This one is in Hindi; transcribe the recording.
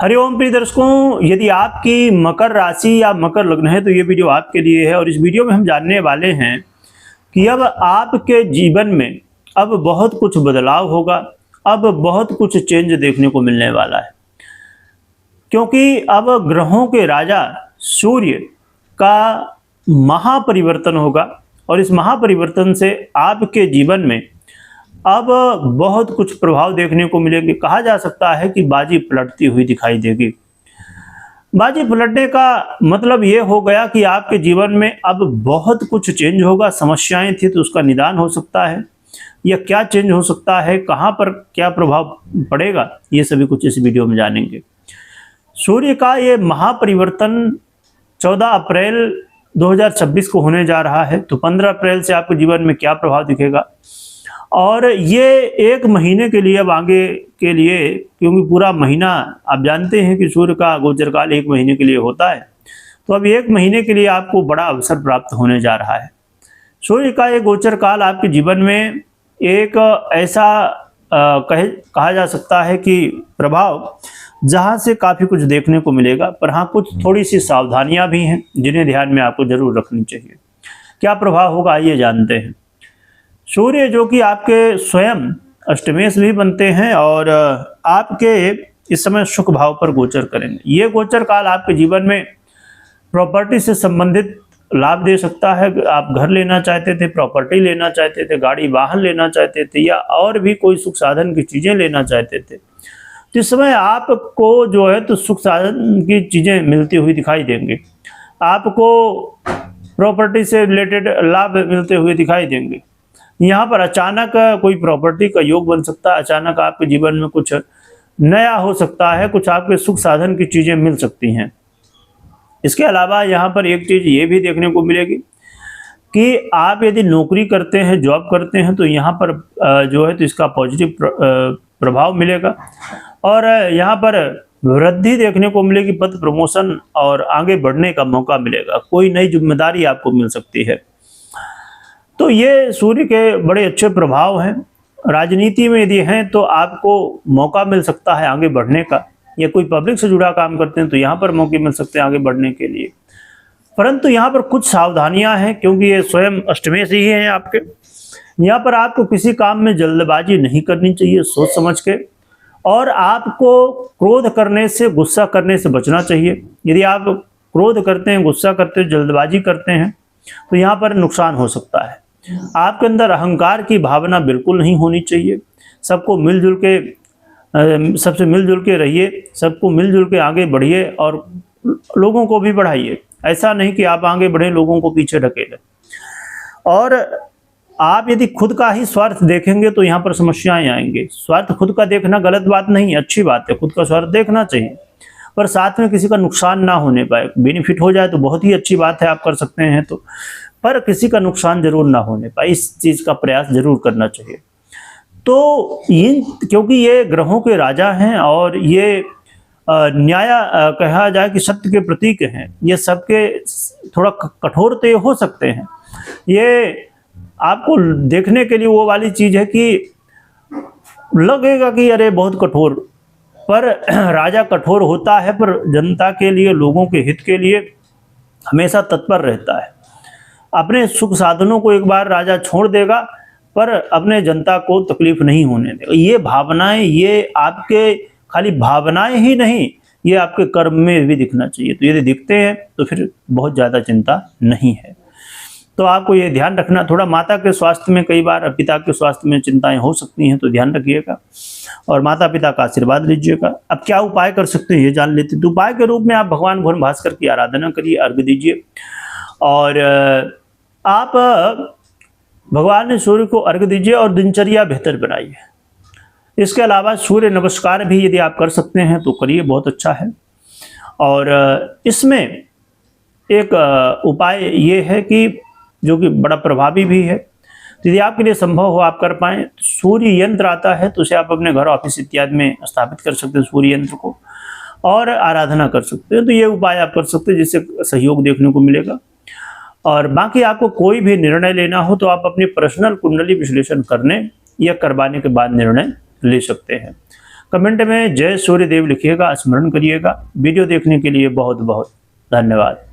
हरिओम प्रिय दर्शकों, यदि आपकी मकर राशि या मकर लग्न है तो ये वीडियो आपके लिए है। और इस वीडियो में हम जानने वाले हैं कि अब आपके जीवन में अब बहुत कुछ बदलाव होगा, अब बहुत कुछ चेंज देखने को मिलने वाला है, क्योंकि अब ग्रहों के राजा सूर्य का महापरिवर्तन होगा। और इस महापरिवर्तन से आपके जीवन में अब बहुत कुछ प्रभाव देखने को मिलेंगे। कहा जा सकता है कि बाजी पलटती हुई दिखाई देगी। बाजी पलटने का मतलब ये हो गया कि आपके जीवन में अब बहुत कुछ चेंज होगा। समस्याएं थी तो उसका निदान हो सकता है, या क्या चेंज हो सकता है, कहां पर क्या प्रभाव पड़ेगा, ये सभी कुछ इस वीडियो में जानेंगे। सूर्य का ये महापरिवर्तन 14 अप्रैल 2026 को होने जा रहा है। तो 15 अप्रैल से आपके जीवन में क्या प्रभाव दिखेगा, और ये एक महीने के लिए, अब आगे के लिए, क्योंकि पूरा महीना आप जानते हैं कि सूर्य का गोचर काल एक महीने के लिए होता है, तो अब एक महीने के लिए आपको बड़ा अवसर प्राप्त होने जा रहा है। सूर्य का ये गोचर काल आपके जीवन में एक ऐसा कहा जा सकता है कि प्रभाव जहां से काफ़ी कुछ देखने को मिलेगा, पर हाँ कुछ थोड़ी सी सावधानियां भी हैं जिन्हें ध्यान में आपको जरूर रखनी चाहिए। क्या प्रभाव होगा आइए जानते हैं। सूर्य जो कि आपके स्वयं अष्टमेश भी बनते हैं और आपके इस समय सुख भाव पर गोचर करेंगे। ये गोचर काल आपके जीवन में प्रॉपर्टी से संबंधित लाभ दे सकता है। आप घर लेना चाहते थे, प्रॉपर्टी लेना चाहते थे, गाड़ी वाहन लेना चाहते थे, या और भी कोई सुख साधन की चीज़ें लेना चाहते थे, तो इस समय आपको जो है तो सुख साधन की चीज़ें मिलती हुई दिखाई देंगी। आपको प्रॉपर्टी से रिलेटेड लाभ मिलते हुए दिखाई देंगे। यहाँ पर अचानक कोई प्रॉपर्टी का योग बन सकता है, अचानक आपके जीवन में कुछ नया हो सकता है, कुछ आपके सुख साधन की चीज़ें मिल सकती हैं। इसके अलावा यहाँ पर एक चीज़ ये भी देखने को मिलेगी कि आप यदि नौकरी करते हैं, जॉब करते हैं, तो यहाँ पर जो है तो इसका पॉजिटिव प्रभाव मिलेगा और यहाँ पर वृद्धि देखने को मिलेगी, पद प्रमोशन और आगे बढ़ने का मौका मिलेगा। कोई नई जिम्मेदारी आपको मिल सकती है। तो ये सूर्य के बड़े अच्छे प्रभाव हैं। राजनीति में यदि हैं तो आपको मौका मिल सकता है आगे बढ़ने का, या कोई पब्लिक से जुड़ा काम करते हैं तो यहाँ पर मौके मिल सकते हैं आगे बढ़ने के लिए। परंतु यहाँ पर कुछ सावधानियां हैं, क्योंकि ये स्वयं अष्टमेश ही हैं आपके। यहाँ पर आपको किसी काम में जल्दबाजी नहीं करनी चाहिए, सोच समझ के, और आपको क्रोध करने से, गुस्सा करने से बचना चाहिए। यदि आप क्रोध करते हैं, गुस्सा करते हैं, जल्दबाजी करते हैं तो यहाँ पर नुकसान हो सकता है। आपके अंदर अहंकार की भावना बिल्कुल नहीं होनी चाहिए। सबको मिलजुल के, सबसे मिलजुल के रहिए, सबको मिलजुल के आगे बढ़िए और लोगों को भी बढ़ाइए। ऐसा नहीं कि आप आगे बढ़े, लोगों को पीछे ढकेलें। और आप यदि खुद का ही स्वार्थ देखेंगे तो यहाँ पर समस्याएं आएंगी। स्वार्थ खुद का देखना गलत बात नहीं, अच्छी बात है, खुद का स्वार्थ देखना चाहिए, पर साथ में किसी का नुकसान ना होने पाए। बेनिफिट हो जाए तो बहुत ही अच्छी बात है, आप कर सकते हैं तो, पर किसी का नुकसान जरूर ना होने पाए, इस चीज़ का प्रयास जरूर करना चाहिए। तो ये, क्योंकि ये ग्रहों के राजा हैं और ये न्याय कहा जाए कि सत्य के प्रतीक हैं, ये सबके थोड़ा कठोर तो हो सकते हैं। ये आपको देखने के लिए वो वाली चीज़ है कि लगेगा कि अरे बहुत कठोर, पर राजा कठोर होता है पर जनता के लिए, लोगों के हित के लिए हमेशा तत्पर रहता है। अपने सुख साधनों को एक बार राजा छोड़ देगा, पर अपने जनता को तकलीफ नहीं होने देगा। ये भावनाएं, ये आपके खाली भावनाएं ही नहीं, ये आपके कर्म में भी दिखना चाहिए। तो यदि दिखते हैं तो फिर बहुत ज़्यादा चिंता नहीं है। तो आपको ये ध्यान रखना, थोड़ा माता के स्वास्थ्य में, कई बार पिता के स्वास्थ्य में चिंताएं हो सकती हैं, तो ध्यान रखिएगा और माता पिता का आशीर्वाद लीजिएगा। अब क्या उपाय कर सकते हैं ये जान लेते हैं। तो उपाय के रूप में आप भगवान भुवन भास्कर की आराधना करिए, अर्घ्य दीजिए, और आप भगवान सूर्य को अर्घ्य दीजिए और दिनचर्या बेहतर बनाइए। इसके अलावा सूर्य नमस्कार भी यदि आप कर सकते हैं तो करिए, बहुत अच्छा है। और इसमें एक उपाय ये है कि जो कि बड़ा प्रभावी भी है, तो यदि आपके लिए संभव हो आप कर पाएँ, सूर्य यंत्र आता है तो उसे आप अपने घर, ऑफिस इत्यादि में स्थापित कर सकते हैं, सूर्य यंत्र को, और आराधना कर सकते हैं। तो ये उपाय आप कर सकते हैं, जिससे सहयोग देखने को मिलेगा। और बाकी आपको कोई भी निर्णय लेना हो तो आप अपनी पर्सनल कुंडली विश्लेषण करने या करवाने के बाद निर्णय ले सकते हैं। कमेंट में जय सूर्यदेव लिखिएगा, स्मरण करिएगा। वीडियो देखने के लिए बहुत बहुत धन्यवाद।